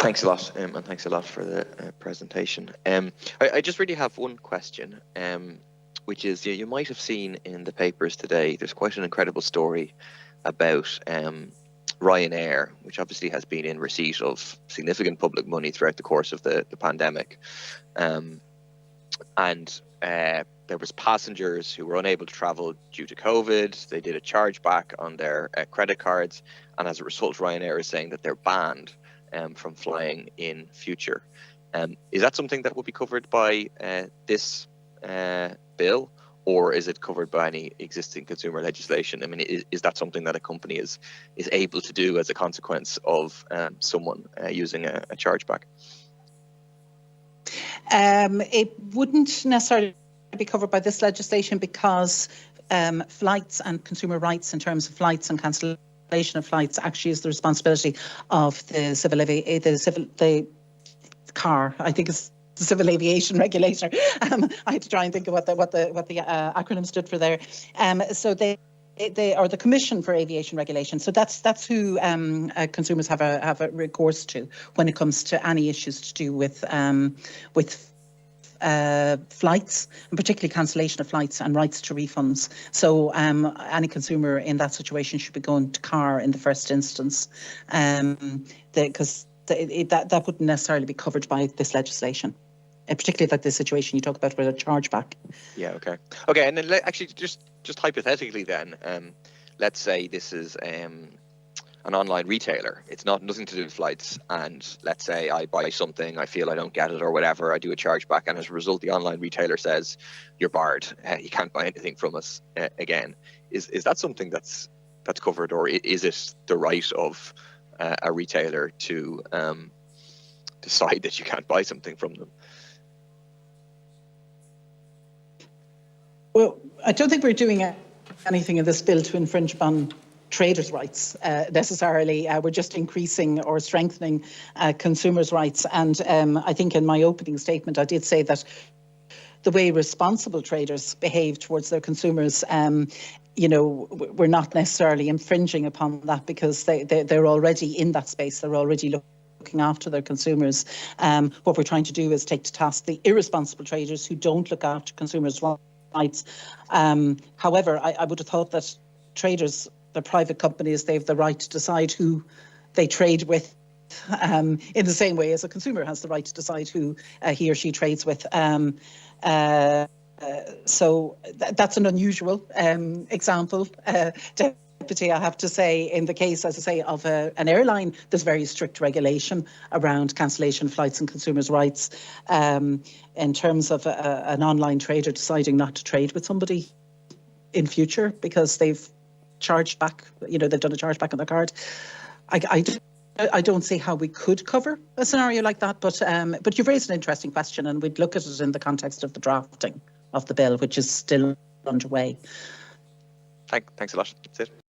Thanks a lot, and thanks a lot for the presentation. I just really have one question, which is, you might have seen in the papers today, there's quite an incredible story about Ryanair, which obviously has been in receipt of significant public money throughout the course of the pandemic. And there was passengers who were unable to travel due to COVID. They did a chargeback on their credit cards, and as a result, Ryanair is saying that they're banned from flying in future. Is that something that will be covered by this bill, or is it covered by any existing consumer legislation? I mean, is that something that a company is able to do as a consequence of someone using a chargeback? It wouldn't necessarily be covered by this legislation because flights and consumer rights in terms of flights and cancellation of flights actually is the responsibility of the CAR. I think it's the Civil Aviation Regulator. I had to try and think of what the acronym stood for there. So they are the Commission for Aviation Regulation. So that's who consumers have a recourse to when it comes to any issues to do with flights, and particularly cancellation of flights and rights to refunds. So any consumer in that situation should be going to CAR in the first instance, because that wouldn't necessarily be covered by this legislation. Particularly like the situation you talk about with a chargeback. Yeah, okay. And then actually just hypothetically then, let's say this is an online retailer. It's nothing to do with flights, and let's say I buy something, I feel I don't get it or whatever, I do a chargeback, and as a result the online retailer says you're barred, you can't buy anything from us again. Is that something that's covered, or is it the right of a retailer to decide that you can't buy something from them? Well, I don't think we're doing anything in this bill to infringe upon traders' rights necessarily. We're just increasing or strengthening consumers' rights. And I think in my opening statement, I did say that the way responsible traders behave towards their consumers, we're not necessarily infringing upon that because they're already in that space. They're already looking after their consumers. What we're trying to do is take to task the irresponsible traders who don't look after consumers' rights. However, I would have thought that traders, the private companies, they have the right to decide who they trade with, in the same way as a consumer has the right to decide who he or she trades with. So that's an unusual example. Deputy, I have to say, in the case, as I say, of an airline, there's very strict regulation around cancellation flights and consumers' rights. In terms of an online trader deciding not to trade with somebody in future because they've charged back, they've done a chargeback on their card, I don't see how we could cover a scenario like that. But you've raised an interesting question, and we'd look at it in the context of the drafting of the bill, which is still underway. Thanks a lot. That's it.